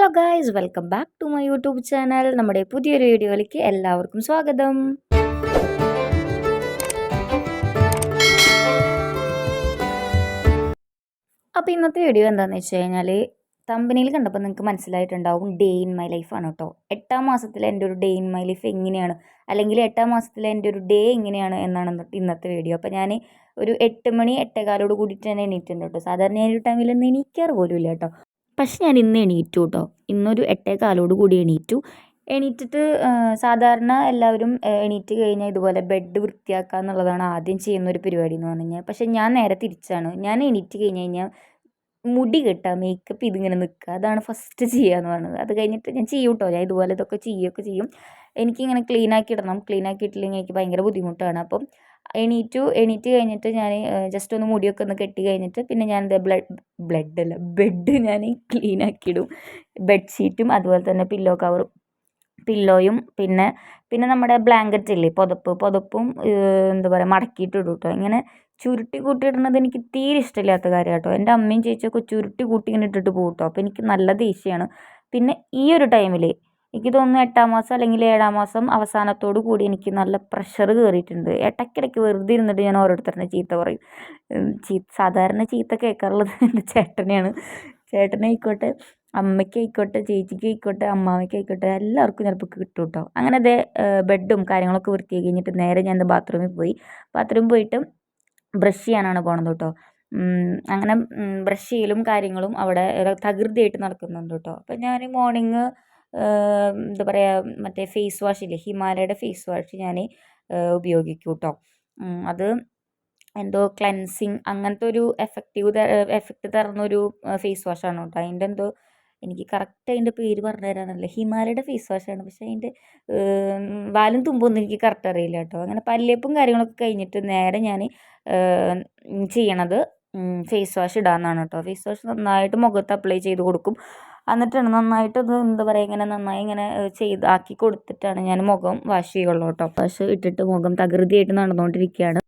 Hello guys, welcome back to my YouTube channel. നമ്മുടെ പുതിയൊരു വീഡിയോയിലേക്ക് എല്ലാവർക്കും സ്വാഗതം. അപ്പോൾ ഇന്നത്തെ വീഡിയോ എന്താണെന്ന് വെച്ച് കഴിഞ്ഞാൽ, തമ്പനിയിൽ കണ്ടപ്പോൾ നിങ്ങൾക്ക് മനസ്സിലായിട്ടുണ്ടാവും, ഡേ ഇൻ മൈ ലൈഫാണ് കേട്ടോ. 8ാം മാസത്തിലെ എൻ്റെ ഒരു ഡേ ഇൻ മൈ ലൈഫ് എങ്ങനെയാണ്, അല്ലെങ്കിൽ 8ാം മാസത്തിലെ എൻ്റെ ഒരു ഡേ എങ്ങനെയാണ് എന്നാണ് ഇന്നത്തെ വീഡിയോ. അപ്പോൾ ഞാൻ ഒരു 8 മണി 8:15 കൂടിയിട്ട് തന്നെ എണീറ്റിട്ടുണ്ട് കേട്ടോ. സാധാരണ ഞാൻ ഒരു ടൈമിലൊന്നും എണീക്കാറ് പോലും ഇല്ല കേട്ടോ. പക്ഷെ ഞാൻ ഇന്ന് എണീറ്റു കേട്ടോ. ഇന്നൊരു 8:15 കൂടി എണീറ്റിട്ട് സാധാരണ എല്ലാവരും എണീറ്റ് കഴിഞ്ഞാൽ ഇതുപോലെ ബെഡ് വൃത്തിയാക്കുക എന്നുള്ളതാണ് ആദ്യം ചെയ്യുന്നൊരു പരിപാടി എന്ന് പറഞ്ഞു കഴിഞ്ഞാൽ. പക്ഷെ ഞാൻ നേരെ തിരിച്ചാണ്. ഞാൻ എണീറ്റ് കഴിഞ്ഞ് കഴിഞ്ഞാൽ മുടി കെട്ടുക, മേക്കപ്പ് ഇതിങ്ങനെ നിൽക്കുക, അതാണ് ഫസ്റ്റ് ചെയ്യുക എന്ന് പറയുന്നത്. അത് കഴിഞ്ഞിട്ട് ഞാൻ ചെയ്യും കേട്ടോ. ഞാൻ ഇതുപോലെ ഇതൊക്കെ ചെയ്യുകയൊക്കെ ചെയ്യും. എനിക്കിങ്ങനെ ക്ലീനാക്കി ഇടണം. ക്ലീനാക്കി ഇട്ടില്ലെങ്കിൽ എനിക്ക് ഭയങ്കര ബുദ്ധിമുട്ടാണ്. അപ്പം എണീറ്റ് കഴിഞ്ഞിട്ട് ഞാൻ ജസ്റ്റ് ഒന്ന് മുടിയൊക്കെ ഒന്ന് കെട്ടി കഴിഞ്ഞിട്ട് പിന്നെ ഞാൻ ബെഡ് ഞാൻ ക്ലീനാക്കിയിടും. ബെഡ്ഷീറ്റും അതുപോലെ തന്നെ പില്ലോയും പിന്നെ നമ്മുടെ ബ്ലാങ്കറ്റ് ഇല്ലേ, പുതപ്പും എന്താ പറയുക, മടക്കിയിട്ട് കേട്ടോ. ഇങ്ങനെ ചുരുട്ടി കൂട്ടിയിടുന്നത് എനിക്ക് തീരെ ഇഷ്ടമില്ലാത്ത കാര്യം കേട്ടോ. എൻ്റെ അമ്മയും ചേച്ചിയൊക്കെ ചുരുട്ടി കൂട്ടി ഇങ്ങനെ ഇട്ടിട്ട് പോകും കേട്ടോ. അപ്പോൾ എനിക്ക് നല്ല ദേഷ്യമാണ്. പിന്നെ ഈ ഒരു ടൈമിൽ എനിക്ക് തോന്നുന്നു 8ാം മാസം അല്ലെങ്കിൽ 7ാം മാസം അവസാനത്തോടു കൂടി എനിക്ക് നല്ല പ്രഷർ കയറിയിട്ടുണ്ട്. ഇടയ്ക്കിടയ്ക്ക് വെറുതെ ഇരുന്നിട്ട് ഞാൻ ഓരോരുത്തരുടെ ചീത്ത പറയും. സാധാരണ ചീത്ത കേൾക്കാറുള്ളത് എൻ്റെ ചേട്ടനായിക്കോട്ടെ, അമ്മയ്ക്കായിക്കോട്ടെ, ചേച്ചിക്കായിക്കോട്ടെ, അമ്മാവയ്ക്കായിക്കോട്ടെ, എല്ലാവർക്കും ചിലപ്പോൾ കിട്ടും കേട്ടോ. അങ്ങനെ ബെഡും കാര്യങ്ങളൊക്കെ വൃത്തിയാക്കി കഴിഞ്ഞിട്ട് നേരെ ഞാൻ ബാത്റൂമിൽ പോയിട്ട് ബ്രഷ് ചെയ്യാനാണ് പോണത് കേട്ടോ. അങ്ങനെ ബ്രഷ് ചെയ്യലും കാര്യങ്ങളും അവിടെ തകൃതിയായിട്ട് നടക്കുന്നുണ്ട് കേട്ടോ. അപ്പം ഞാൻ മോർണിംഗ് എന്താ പറയുക, മറ്റേ ഫേസ് വാഷ് ഇല്ലേ, ഹിമാലയയുടെ ഫേസ് വാഷ് ഞാൻ ഉപയോഗിക്കും കേട്ടോ. അത് എന്തോ ക്ലെൻസിങ് അങ്ങനത്തെ ഒരു എഫക്റ്റ് തരുന്നൊരു ഫേസ് വാഷാണ് കേട്ടോ. അതിൻ്റെ എന്തോ എനിക്ക് കറക്റ്റ് അതിൻ്റെ പേര് പറഞ്ഞു തരാനല്ല, ഹിമാലയയുടെ ഫേസ് വാഷാണ്. പക്ഷേ അതിൻ്റെ വാലും തുമ്പൊന്നും എനിക്ക് കറക്റ്റ് അറിയില്ല കേട്ടോ. അങ്ങനെ പല്ലേപ്പും കാര്യങ്ങളൊക്കെ കഴിഞ്ഞിട്ട് നേരെ ഞാൻ ചെയ്യണത് ഫേസ് വാഷ് ഇടാമെന്നാണ് കേട്ടോ. ഫേസ് വാഷ് നന്നായിട്ട് മുഖത്ത് അപ്ലൈ ചെയ്ത് കൊടുക്കും. എന്നിട്ടാണ് നന്നായിട്ട് ഇത് എന്താ പറയുക, ഇങ്ങനെ നന്നായി ഇങ്ങനെ ആക്കി കൊടുത്തിട്ടാണ് ഞാൻ മുഖം വാഷ് ചെയ്യുള്ളൂ കേട്ടോ. വാഷ് ഇട്ടിട്ട് മുഖം തകൃതിയായിട്ട് നടന്നുകൊണ്ടിരിക്കുകയാണ്.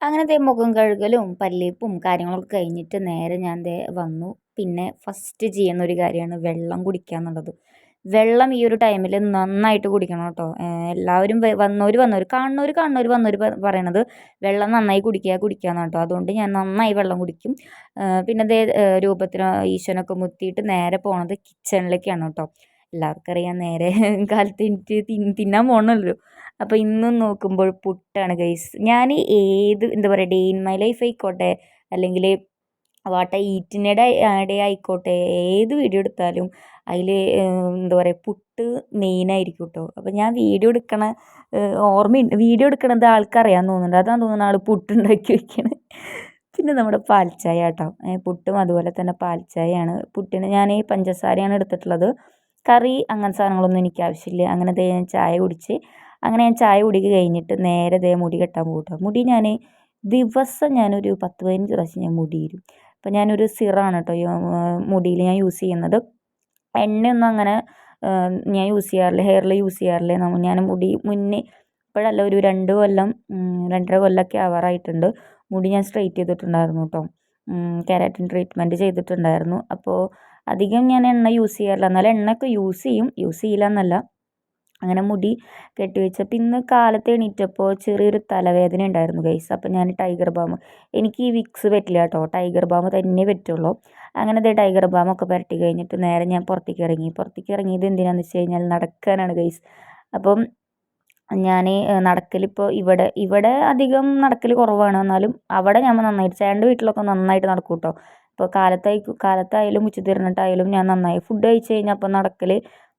അങ്ങനെ മുഖം കഴുകലും പല്ലേപ്പും കാര്യങ്ങളൊക്കെ കഴിഞ്ഞിട്ട് നേരെ ഞാൻ വന്നു. പിന്നെ ഫസ്റ്റ് ചെയ്യുന്ന ഒരു കാര്യമാണ് വെള്ളം കുടിക്കുക എന്നുള്ളത്. വെള്ളം ഈ ഒരു ടൈമിൽ നന്നായിട്ട് കുടിക്കണം കേട്ടോ. എല്ലാവരും വന്നവർ കാണുന്നവർ പറയണത് വെള്ളം നന്നായി കുടിക്കുക എന്നാണ് കേട്ടോ. അതുകൊണ്ട് ഞാൻ നന്നായി വെള്ളം കുടിക്കും. പിന്നെ രൂപത്തിന് ഈശ്വരനൊക്കെ മുത്തിയിട്ട് നേരെ പോണത് കിച്ചണിലേക്കാണ് കേട്ടോ. എല്ലാവർക്കും അറിയാം, നേരെ കാലത്ത് എനിക്ക് തിന്നാൻ പോകണമല്ലോ. അപ്പോൾ ഇന്നും നോക്കുമ്പോൾ പുട്ടാണ് ഗൈസ്. ഞാൻ എന്താ പറയുക, ഡേ ഇൻ മൈ ലൈഫ് ആയിക്കോട്ടെ, അല്ലെങ്കിൽ what I eat in A day ആയിക്കോട്ടെ, ഏത് വീഡിയോ എടുത്താലും അതിൽ എന്താ പറയുക, പുട്ട് മെയിനായിരിക്കും കേട്ടോ. അപ്പോൾ ഞാൻ വീഡിയോ എടുക്കണത് ആൾക്കറിയാൻ തോന്നുന്നുണ്ട്. അതാണ് തോന്നുന്നത് ആൾ പുട്ടുണ്ടാക്കി വയ്ക്കണത്. പിന്നെ നമ്മുടെ പാൽച്ചായ കേട്ടോ. പുട്ടും അതുപോലെ തന്നെ പാൽച്ചായയാണ്. പുട്ടിന് ഞാൻ പഞ്ചസാരയാണ് എടുത്തിട്ടുള്ളത്. കറി അങ്ങനത്തെ സാധനങ്ങളൊന്നും എനിക്ക് ആവശ്യമില്ല. അങ്ങനെ ഞാൻ ചായ കുടിക്ക് കഴിഞ്ഞിട്ട് നേരെ മുടി കെട്ടാൻ പോകും കേട്ടോ. മുടി ദിവസം ഞാനൊരു 10-15 പ്രാവശ്യം ഞാൻ മുടി ഇരും. അപ്പം ഞാനൊരു സിറാണ് കേട്ടോ മുടിയിൽ ഞാൻ യൂസ് ചെയ്യുന്നത്. എണ്ണയൊന്നും അങ്ങനെ ഞാൻ യൂസ് ചെയ്യാറില്ല, ഹെയറിൽ യൂസ് ചെയ്യാറില്ല. ഞാൻ മുടി മുന്നേ ഇപ്പോഴല്ല, ഒരു 2-2.5 കൊല്ലമൊക്കെ ആവാറായിട്ടുണ്ട്. മുടി ഞാൻ സ്ട്രെയിറ്റ് ചെയ്തിട്ടുണ്ടായിരുന്നു കേട്ടോ. കെരാറ്റിൻ ട്രീറ്റ്മെൻറ്റ് ചെയ്തിട്ടുണ്ടായിരുന്നു. അപ്പോൾ അധികം ഞാൻ എണ്ണ യൂസ് ചെയ്യാറില്ല. എന്നാലും എണ്ണയൊക്കെ യൂസ് ചെയ്യില്ല എന്നല്ല. അങ്ങനെ മുടി കെട്ടിവെച്ചപ്പോൾ ഇന്ന് കാലത്ത് എണീറ്റപ്പോൾ ചെറിയൊരു തലവേദന ഉണ്ടായിരുന്നു ഗൈസ്. അപ്പം ഞാൻ ടൈഗർ ബാം, എനിക്ക് ഈ വിക്സ് പറ്റില്ല കേട്ടോ, ടൈഗർ ബാം തന്നെ പറ്റുള്ളൂ. അങ്ങനെ ടൈഗർ ബാമൊക്കെ പുരട്ടി കഴിഞ്ഞിട്ട് നേരെ ഞാൻ പുറത്തേക്ക് ഇറങ്ങിയത് എന്തിനാണെന്ന് വെച്ച് കഴിഞ്ഞാൽ നടക്കാനാണ് ഗൈസ്. അപ്പം ഞാൻ നടക്കലിപ്പോൾ ഇവിടെ അധികം നടക്കൽ കുറവാണ്. എന്നാലും അവിടെ ഞാൻ നന്നായിട്ട്, ചേട്ടൻ്റെ വീട്ടിലൊക്കെ നന്നായിട്ട് നടക്കും കേട്ടോ. ഇപ്പോൾ കാലത്തായാലും ഉച്ചതിരിഞ്ഞിട്ടായാലും ഞാൻ നന്നായി ഫുഡ് കഴിച്ച് കഴിഞ്ഞാൽ അപ്പം നടക്കൽ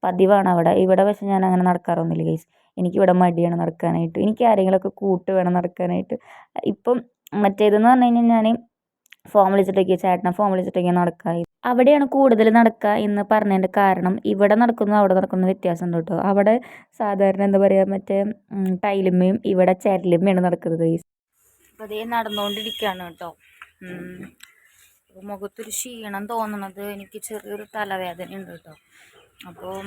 പതിവാണ് ഇവിടെ. പക്ഷെ ഞാൻ അങ്ങനെ നടക്കാറൊന്നുമില്ല ഗൈസ്. എനിക്കിവിടെ മടിയാണ് നടക്കാനായിട്ട്. എനിക്ക് ആരെങ്കിലുമൊക്കെ കൂട്ട് വേണം നടക്കാനായിട്ട്. ഇപ്പം മറ്റേതെന്ന് പറഞ്ഞു കഴിഞ്ഞാൽ ഞാൻ ഫോൺ വിളിച്ചിട്ടൊക്കെ ചേട്ടനെ ഫോൺ വിളിച്ചിട്ടൊക്കെ നടക്കുക. അവിടെയാണ് കൂടുതൽ നടക്കുക എന്ന് പറഞ്ഞതിൻ്റെ കാരണം ഇവിടെ നടക്കുന്നു അവിടെ നടക്കുന്ന വ്യത്യാസമുണ്ട് കേട്ടോ. അവിടെ സാധാരണ എന്താ പറയുക മറ്റേ ടൈലുമ്മയും ഇവിടെ ചരലുമ്മയാണ് നടക്കുന്നത്. അപ്പോൾ അതേ നടന്നുകൊണ്ടിരിക്കുകയാണ് കേട്ടോ. മുഖത്തൊരു ക്ഷീണം തോന്നണത് എനിക്ക് ചെറിയൊരു തലവേദന ഉണ്ട് കേട്ടോ. അപ്പോൾ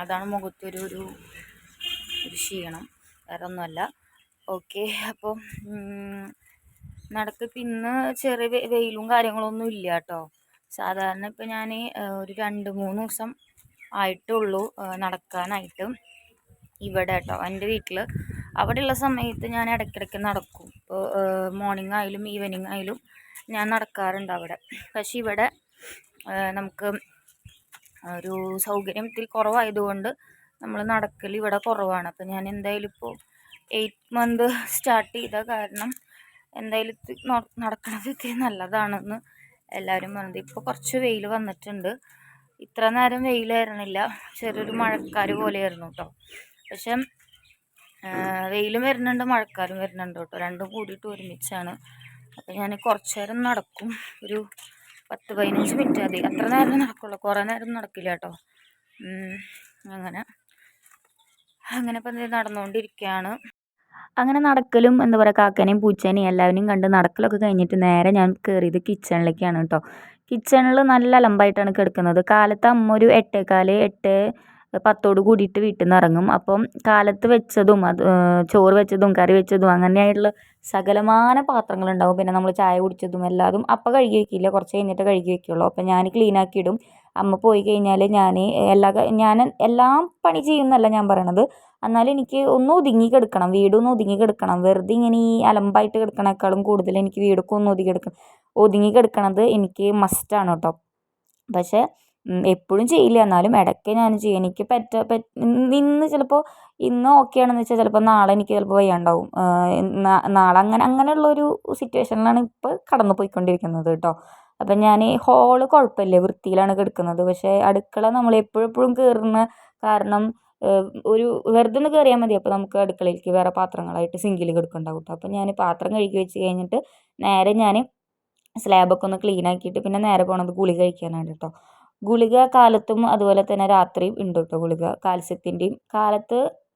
അതാണ് മുഖത്തൊരു ഒരു ക്ഷീണം, വേറെ ഒന്നുമല്ല. ഓക്കെ, അപ്പോൾ നടക്കിപ്പോൾ ഇന്ന് ചെറിയ വെയിലും കാര്യങ്ങളൊന്നും ഇല്ല കേട്ടോ. സാധാരണ ഇപ്പോൾ ഞാൻ ഒരു 2-3 ദിവസം ആയിട്ടുള്ളൂ നടക്കാനായിട്ട് ഇവിടെ കേട്ടോ. എൻ്റെ വീട്ടിൽ അവിടെയുള്ള സമയത്ത് ഞാൻ ഇടയ്ക്കിടയ്ക്ക് നടക്കും. ഇപ്പോൾ മോർണിംഗ് ആയാലും ഈവനിങ് ആയാലും ഞാൻ നടക്കാറുണ്ട് അവിടെ. പക്ഷേ ഇവിടെ നമുക്ക് ഒരു സൗകര്യം ഇത്തിരി കുറവായതുകൊണ്ട് നമ്മൾ നടക്കൽ ഇവിടെ കുറവാണ്. അപ്പോൾ ഞാൻ എന്തായാലും ഇപ്പോൾ 8 മന്ത് സ്റ്റാർട്ട് ചെയ്ത കാരണം എന്തായാലും നടക്കണത് ഇത്തിരി നല്ലതാണെന്ന് എല്ലാവരും പറഞ്ഞത്. ഇപ്പോൾ കുറച്ച് വെയിൽ വന്നിട്ടുണ്ട്. ഇത്ര നേരം വെയിലായിരുന്നില്ല, ചെറിയൊരു മഴക്കാറ് പോലെയായിരുന്നു കേട്ടോ. പക്ഷെ വെയിലും വരുന്നുണ്ട് മഴക്കാരും വരുന്നുണ്ട് കേട്ടോ, രണ്ടും കൂടിയിട്ട് ഒരുമിച്ചാണ്. അപ്പോൾ ഞാൻ കുറച്ച് നേരം നടക്കും, ഒരു 10-15 മിനിറ്റ് മതി. അത്ര നേരം നടക്കുള്ളൂ, കുറേ നേരം നടക്കില്ല കേട്ടോ. അങ്ങനെ ഇപ്പം നടന്നുകൊണ്ടിരിക്കുകയാണ്. അങ്ങനെ നടക്കലും എന്താ പറയുക കാക്കേനെയും പൂച്ചേനെയും എല്ലാവരെയും കണ്ട് നടക്കലൊക്കെ കഴിഞ്ഞിട്ട് നേരെ ഞാൻ കയറിയത് കിച്ചണിലേക്കാണ് കേട്ടോ. കിച്ചണിൽ നല്ല അലമ്പായിട്ടാണ് കിടക്കുന്നത്. കാലത്ത് അമ്മ ഒരു 8:15-8:10 കൂടിയിട്ട് വീട്ടിൽ നിന്ന് ഇറങ്ങും. അപ്പം കാലത്ത് വെച്ചതും ചോറ് വെച്ചതും കറി വെച്ചതും അങ്ങനെയായിട്ടുള്ള സകലമാന പാത്രങ്ങളുണ്ടാവും. പിന്നെ നമ്മൾ ചായ കുടിച്ചതും എല്ലാതും അപ്പം കഴുകി വയ്ക്കില്ല, കുറച്ച് കഴിഞ്ഞിട്ട് കഴുകി വയ്ക്കുള്ളൂ. അപ്പം ഞാൻ ക്ലീനാക്കി ഇടും. അമ്മ പോയി കഴിഞ്ഞാൽ ഞാൻ എല്ലാം പണി ചെയ്യുന്നല്ല ഞാൻ പറയണത്, എന്നാലും എനിക്ക് ഒന്ന് ഒതുങ്ങി കിടക്കണം, വീടൊന്ന് ഒതുങ്ങി കിടക്കണം. വെറുതെ ഇങ്ങനെ ഈ അലമ്പായിട്ട് കിടക്കണേക്കാളും കൂടുതൽ എനിക്ക് വീടൊക്കെ ഒന്ന് ഒതുങ്ങി കിടക്കണത് എനിക്ക് മസ്റ്റാണ് കേട്ടോ. പക്ഷേ എപ്പോഴും ചെയ്യില്ല, എന്നാലും ഇടയ്ക്ക് ഞാൻ ചെയ്യും. എനിക്ക് ഇന്ന് ചിലപ്പോൾ ഇന്ന് ഓക്കെ ആണെന്ന് വെച്ചാൽ ചിലപ്പോൾ നാളെ എനിക്ക് ചിലപ്പോൾ വയ്യാണ്ടാവും. നാളെ അങ്ങനെയുള്ളൊരു സിറ്റുവേഷനിലാണ് ഇപ്പോൾ കടന്നു പോയിക്കൊണ്ടിരിക്കുന്നത് കേട്ടോ. അപ്പം ഞാൻ ഹോള് കുഴപ്പമില്ല, വൃത്തിയിലാണ് കിടക്കുന്നത്. പക്ഷേ അടുക്കള നമ്മൾ എപ്പോഴും കയറുന്ന കാരണം ഒരു വെറുതെ ഒന്ന് കയറിയാൽ മതി, അപ്പോൾ നമുക്ക് അടുക്കളയിലേക്ക് വേറെ പാത്രങ്ങളായിട്ട് സിങ്കിൽ കിടക്കുന്നുണ്ടാവും കേട്ടോ. അപ്പം ഞാൻ പാത്രം കഴുകി വെച്ച് കഴിഞ്ഞിട്ട് നേരെ ഞാൻ സ്ലാബൊക്കെ ഒന്ന് ക്ലീൻ ആക്കിയിട്ട് പിന്നെ നേരെ പോണത് ഗുളിക കഴിക്കാനാണ് കേട്ടോ. ഗുളിക കാലത്തും അതുപോലെ തന്നെ രാത്രിയും ഉണ്ട് കേട്ടോ. ഗുളിക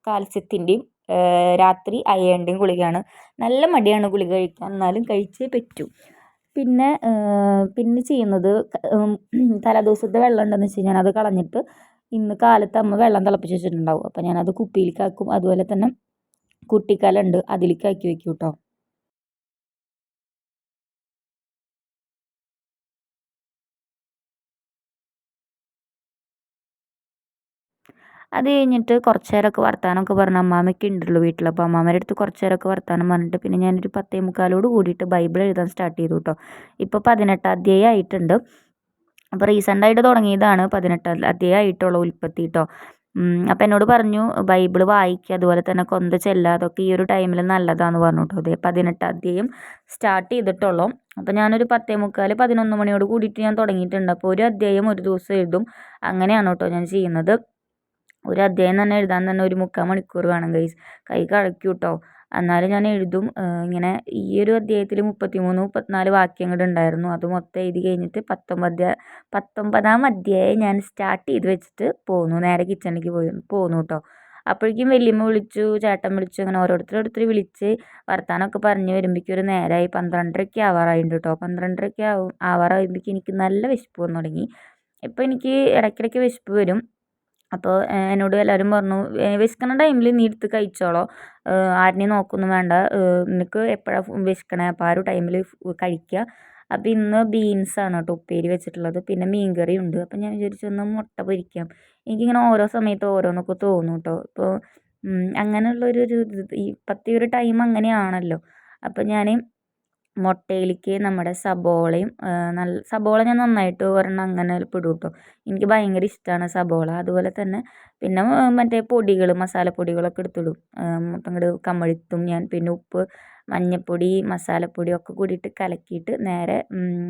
കാൽസ്യത്തിൻ്റെയും രാത്രി അയേണിൻ്റെയും ഗുളികയാണ്. നല്ല മടിയാണ് ഗുളിക കഴിക്കാൻ, എന്നാലും കഴിച്ചേ പറ്റൂ. പിന്നെ ചെയ്യുന്നത് തലേദിവസത്തെ വെള്ളം ഉണ്ടെന്ന് വെച്ച് കഴിഞ്ഞാൽ അത് കളഞ്ഞിട്ട് ഇന്ന് കാലത്ത് അമ്മ വെള്ളം തിളപ്പിച്ച് വെച്ചിട്ടുണ്ടാവും. അപ്പോൾ ഞാനത് കുപ്പിയിലേക്കാക്കും. അതുപോലെ തന്നെ കുട്ടിക്കലുണ്ട്, അതിലേക്ക് ആക്കി വയ്ക്കും കേട്ടോ. അത് കഴിഞ്ഞിട്ട് കുറച്ച് നേരമൊക്കെ വർത്താനമൊക്കെ പറഞ്ഞ് അമ്മാമ്മയ്ക്ക് ഉണ്ടല്ലോ വീട്ടിൽ. അപ്പോൾ അമ്മാമ്മയുടെ അടുത്ത് കുറച്ച് നേരമൊക്കെ വർത്താനം പറഞ്ഞിട്ട് പിന്നെ ഞാനൊരു 10:45 കൂടിയിട്ട് ബൈബിൾ എഴുതാൻ സ്റ്റാർട്ട് ചെയ്തു കേട്ടോ. ഇപ്പോൾ 18 അധ്യായം ആയിട്ടുണ്ട്. അപ്പോൾ റീസെൻ്റായിട്ട് തുടങ്ങിയതാണ്, 18 അധ്യായം ആയിട്ടുള്ള ഉൽപ്പത്തി കേട്ടോ. അപ്പോൾ എന്നോട് പറഞ്ഞു ബൈബിൾ വായിക്കുക, അതുപോലെ തന്നെ കൊന്ത ചെല്ലുക, അതൊക്കെ ഈ ഒരു ടൈമിൽ നല്ലതാണെന്ന് പറഞ്ഞു കേട്ടോ. അതേ 18 അധ്യായം സ്റ്റാർട്ട് ചെയ്തിട്ടുള്ളൂ. അപ്പോൾ ഞാനൊരു 10:45-11 മണിയോട് കൂടിയിട്ട് ഞാൻ തുടങ്ങിയിട്ടുണ്ട്. അപ്പോൾ ഒരു അധ്യായം ഒരു ദിവസം എഴുതും, അങ്ങനെയാണ് കേട്ടോ ഞാൻ ചെയ്യുന്നത്. ഒരു അധ്യായം തന്നെ എഴുതാൻ തന്നെ ഒരു 3/4 മണിക്കൂർ വേണം ഗൈസ്. കൈ കഴക്കും കേട്ടോ, എന്നാലും ഞാൻ എഴുതും. ഇങ്ങനെ ഈ ഒരു അധ്യായത്തിൽ 33-34 വാക്യങ്ങൾ ഉണ്ടായിരുന്നു. അത് മൊത്തം എഴുതി കഴിഞ്ഞിട്ട് 19-ാം അധ്യായം ഞാൻ സ്റ്റാർട്ട് ചെയ്ത് വെച്ചിട്ട് പോന്നു, നേരെ കിച്ചണിലേക്ക് പോന്നു കേട്ടോ. അപ്പോഴേക്കും വല്യമ്മ വിളിച്ചു, ചേട്ടൻ വിളിച്ചു, അങ്ങനെ ഓരോരുത്തർ വിളിച്ച് വർത്താനമൊക്കെ പറഞ്ഞ് വരുമ്പോഴേക്കും ഒരു നേരമായി 12:30 ആവാറായിട്ടുണ്ട് കേട്ടോ. 12:30 ആവാറാകുമ്പോഴേക്കും എനിക്ക് നല്ല വിശപ്പ് വന്നു തുടങ്ങി. ഇപ്പോൾ എനിക്ക് ഇടയ്ക്കിടയ്ക്ക് വിശപ്പ് വരും. അപ്പോൾ എന്നോട് എല്ലാവരും പറഞ്ഞു വിശക്കണ ടൈമിൽ നീ എടുത്ത് കഴിച്ചോളോ, ആരെയും നോക്കൊന്നും വേണ്ട, നിനക്ക് എപ്പോഴാണ് വിശക്കണേ അപ്പോൾ ആ ഒരു ടൈമിൽ കഴിക്കുക. അപ്പോൾ ഇന്ന് ബീൻസാണ് കേട്ടോ ഉപ്പേരി വെച്ചിട്ടുള്ളത്, പിന്നെ മീൻകറി ഉണ്ട്. അപ്പോൾ ഞാൻ വിചാരിച്ചു ഒന്ന് മുട്ട പൊരിക്കാം. എനിക്കിങ്ങനെ ഓരോ സമയത്ത് ഓരോന്നൊക്കെ തോന്നും കേട്ടോ. ഇപ്പോൾ അങ്ങനെയുള്ളൊരു ഇപ്പോഴത്തെ ഒരു ടൈം അങ്ങനെയാണല്ലോ. അപ്പോൾ ഞാൻ മുട്ടയിലേക്ക് നമ്മുടെ സബോളയും സബോള ഞാൻ നന്നായിട്ട് ഒരെണ്ണം അങ്ങനെ ഇടും കേട്ടോ. എനിക്ക് ഭയങ്കര ഇഷ്ടമാണ് സബോള. അതുപോലെ തന്നെ പിന്നെ മറ്റേ പൊടികൾ മസാലപ്പൊടികളൊക്കെ എടുത്തിടും. മൊത്തം അങ്ങോട്ട് കമഴ്ത്തും ഞാൻ. പിന്നെ ഉപ്പ്, മഞ്ഞൾപ്പൊടി, മസാലപ്പൊടി ഒക്കെ കൂടിയിട്ട് കലക്കിയിട്ട് നേരെ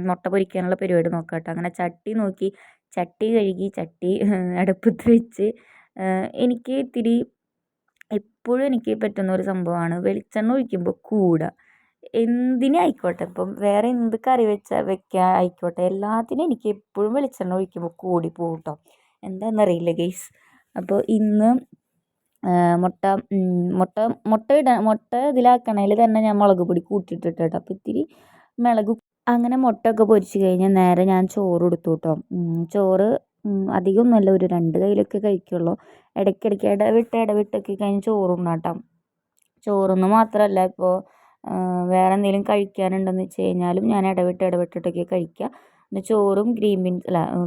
മുട്ട പൊരിക്കാനുള്ള പരിപാടി നോക്കാം കേട്ടോ. അങ്ങനെ ചട്ടി നോക്കി ചട്ടി കഴുകി ചട്ടി അടുപ്പത്ത് വെച്ച് എനിക്ക് ഇത്തിരി എപ്പോഴും എനിക്ക് പറ്റുന്ന ഒരു സംഭവമാണ് വെളിച്ചെണ്ണ ഒഴിക്കുമ്പോൾ കൂടുക. എന്തിനും ആയിക്കോട്ടെ, ഇപ്പം വേറെ എന്ത് കറി വെക്കാൻ ആയിക്കോട്ടെ, എല്ലാത്തിനും എനിക്ക് എപ്പോഴും വെളിച്ചെണ്ണ ഒഴിക്കുമ്പോൾ കൂടി പോകും കേട്ടോ. എന്താണെന്നറിയില്ല ഗൈസ്. അപ്പോൾ ഇന്ന് മുട്ട മുട്ട മുട്ട ഇതിലാക്കണേൽ തന്നെ ഞാൻ മുളക് പൊടി കൂട്ടിയിട്ടിട്ട് കേട്ടോ. അപ്പോൾ ഇത്തിരി മുളക് അങ്ങനെ മുട്ടയൊക്കെ പൊരിച്ച് കഴിഞ്ഞാൽ നേരെ ഞാൻ ചോറ് എടുത്തു കേട്ടോ. ചോറ് അധികമൊന്നുമല്ല, ഒരു 2 കയ്യിലൊക്കെ കഴിക്കുള്ളൂ. ഇടയ്ക്കിടയ്ക്ക് ഇടവിട്ടൊക്കെ കഴിഞ്ഞ് ചോറുണ്ണാട്ടോ. ചോറൊന്ന് മാത്രമല്ല, ഇപ്പോൾ വേറെ എന്തെങ്കിലും കഴിക്കാനുണ്ടെന്ന് വെച്ച് കഴിഞ്ഞാലും ഞാൻ ഇടവിട്ടിട്ടൊക്കെ കഴിക്കുക. പിന്നെ ചോറും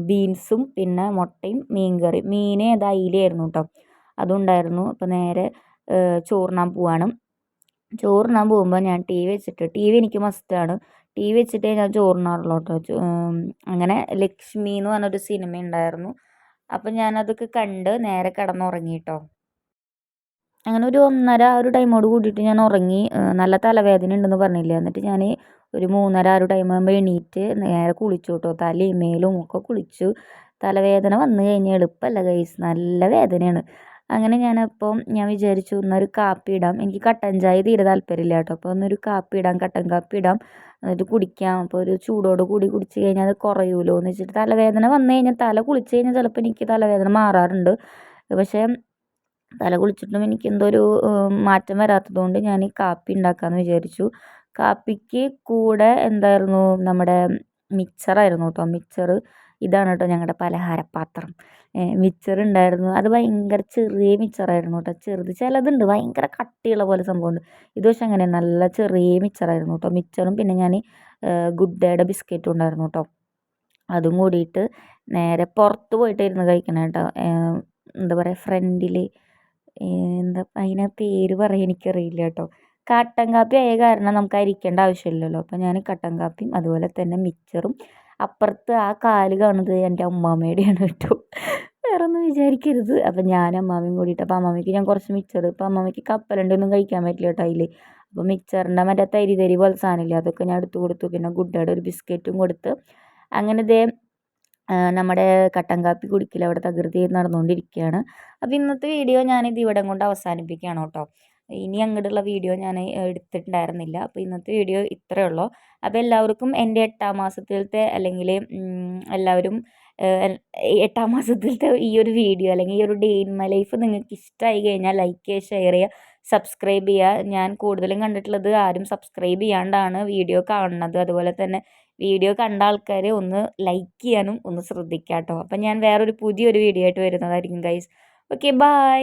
ബീൻസും പിന്നെ മുട്ടയും മീൻകറി. മീൻ അയിലയായിരുന്നു കേട്ടോ, അതുണ്ടായിരുന്നു. അപ്പോൾ നേരെ ചോറുണ്ണാൻ പോവാണ്. ചോറുണ്ണാൻ പോകുമ്പോൾ ഞാൻ ടി വി എനിക്ക് മസ്റ്റാണ്. ടി വി വെച്ചിട്ടേ ഞാൻ ചോറുണ്ണാറുള്ളൂ കേട്ടോ. അങ്ങനെ ലക്ഷ്മി എന്ന് പറഞ്ഞൊരു സിനിമ ഉണ്ടായിരുന്നു. അപ്പം ഞാനതൊക്കെ കണ്ട് നേരെ കിടന്നുറങ്ങി കേട്ടോ. അങ്ങനെ ഒരു 1:30 ആ ഒരു ടൈമോട് കൂടിയിട്ട് ഞാൻ ഉറങ്ങി. നല്ല തലവേദന ഉണ്ടെന്ന് പറഞ്ഞില്ലേ, എന്നിട്ട് ഞാൻ ഒരു 3:30 ആ ഒരു ടൈമാകുമ്പോൾ എണീറ്റ് നേരെ കുളിച്ചു കേട്ടോ. തലയും മേലും ഒക്കെ കുളിച്ചു. തലവേദന വന്നു കഴിഞ്ഞാൽ എളുപ്പമല്ല ഗൈസ്, നല്ല വേദനയാണ്. അങ്ങനെ ഞാൻ വിചാരിച്ചു എന്നൊരു കാപ്പി ഇടാം. എനിക്ക് കട്ടൻ ചായ തീരെ താല്പര്യമില്ല കേട്ടോ. അപ്പോൾ ഒന്നൊരു കാപ്പി ഇടാം, കട്ടൻ കാപ്പി ഇടാം, എന്നിട്ട് കുടിക്കാം. അപ്പോൾ ഒരു ചൂടോട് കൂടി കുടിച്ച് കഴിഞ്ഞാൽ അത് കുറയുമല്ലോ എന്ന് വെച്ചിട്ട്. തലവേദന വന്നു കഴിഞ്ഞാൽ തല കുളിച്ച് കഴിഞ്ഞാൽ ചിലപ്പോൾ എനിക്ക് തലവേദന മാറാറുണ്ട്. പക്ഷേ തല കുളിച്ചിട്ടും എനിക്കെന്തോ ഒരു മാറ്റം വരാത്തത് കൊണ്ട് ഞാൻ കാപ്പി ഉണ്ടാക്കാമെന്ന് വിചാരിച്ചു. കാപ്പിക്ക് കൂടെ എന്തായിരുന്നു, നമ്മുടെ മിക്സറായിരുന്നു കേട്ടോ. ഇതാണ് കേട്ടോ ഞങ്ങളുടെ പലഹാരപാത്രം. മിക്സർ ഉണ്ടായിരുന്നു. അത് ഭയങ്കര ചെറിയ മിക്സറായിരുന്നു കേട്ടോ. ചിലതുണ്ട് ഭയങ്കര കട്ടിയുള്ള പോലെ സംഭവമുണ്ട്. ഇത് പക്ഷെ അങ്ങനെ നല്ല ചെറിയ മിക്സറായിരുന്നു കേട്ടോ. മിക്സറും പിന്നെ ഞാൻ ഗുഡ് ഡേയുടെ ബിസ്ക്കറ്റും ഉണ്ടായിരുന്നു കേട്ടോ. അതും കൂടിയിട്ട് നേരെ പുറത്ത് പോയിട്ടായിരുന്നു കഴിക്കണം കേട്ടോ. എന്താ പറയുക, ഫ്രണ്ടിൽ എന്താ അതിനെ പേര് പറയാൻ എനിക്കറിയില്ല കേട്ടോ. കട്ടൻ കാപ്പി ആയ കാരണം നമുക്ക് അരിക്കേണ്ട ആവശ്യമില്ലല്ലോ. അപ്പോൾ ഞാൻ കട്ടൻ കാപ്പിയും അതുപോലെ തന്നെ മിക്സറും. അപ്പുറത്ത് ആ കാല് കാണുന്നത് എൻ്റെ അമ്മാമ്മയുടെയാണ് കേട്ടോ, വേറെ ഒന്നും വിചാരിക്കരുത്. അപ്പം ഞാൻ അമ്മാമ്മയും കൂടിയിട്ട്, അപ്പോൾ അമ്മാമ്മയ്ക്ക് ഞാൻ കുറച്ച് മിക്സർ, ഇപ്പോൾ അമ്മാമ്മയ്ക്ക് കപ്പലണ്ടൊന്നും കഴിക്കാൻ പറ്റില്ല കേട്ടോ അതിൽ. അപ്പോൾ മിക്സറിൻ്റെ മറ്റേ തരി പോലെ സാധനമില്ല, അതൊക്കെ ഞാൻ എടുത്തു കൊടുത്തു. പിന്നെ ഗുഡ്ഡയുടെ ഒരു ബിസ്ക്കറ്റും കൊടുത്ത് അങ്ങനെ നമ്മുടെ കട്ടൻ കാപ്പി കുടിക്കൽ അവിടെ തകൃതി നടന്നുകൊണ്ടിരിക്കുകയാണ്. അപ്പോൾ ഇന്നത്തെ വീഡിയോ ഞാനിത് ഇവിടെ കൊണ്ട് അവസാനിപ്പിക്കുകയാണ് കേട്ടോ. ഇനി അങ്ങോട്ടുള്ള വീഡിയോ ഞാൻ എടുത്തിട്ടുണ്ടായിരുന്നില്ല. അപ്പോൾ ഇന്നത്തെ വീഡിയോ ഇത്രയേ ഉള്ളൂ. അപ്പോൾ എല്ലാവർക്കും എൻ്റെ 8ാം മാസത്തിലത്തെ അല്ലെങ്കിൽ എല്ലാവരും 8ാം മാസത്തിലത്തെ ഈ ഒരു വീഡിയോ അല്ലെങ്കിൽ ഈ ഒരു ഡേ ഇൻ മൈ ലൈഫ് നിങ്ങൾക്ക് ഇഷ്ടമായി കഴിഞ്ഞാൽ ലൈക്ക് ചെയ്യുക, ഷെയർ ചെയ്യുക, സബ്സ്ക്രൈബ് ചെയ്യുക. ഞാൻ കൂടുതലും കണ്ടിട്ടുള്ളത് ആരും സബ്സ്ക്രൈബ് ചെയ്യാണ്ടാണ് വീഡിയോ കാണുന്നത്. അതുപോലെ തന്നെ വീഡിയോ കണ്ട ആൾക്കാർ ഒന്ന് ലൈക്ക് ചെയ്യാനും ഒന്ന് ശ്രദ്ധിക്കുക കേട്ടോ. അപ്പം ഞാൻ പുതിയൊരു വീഡിയോ ആയിട്ട് വരുന്നതായിരിക്കും ഗൈസ്. Okay, by.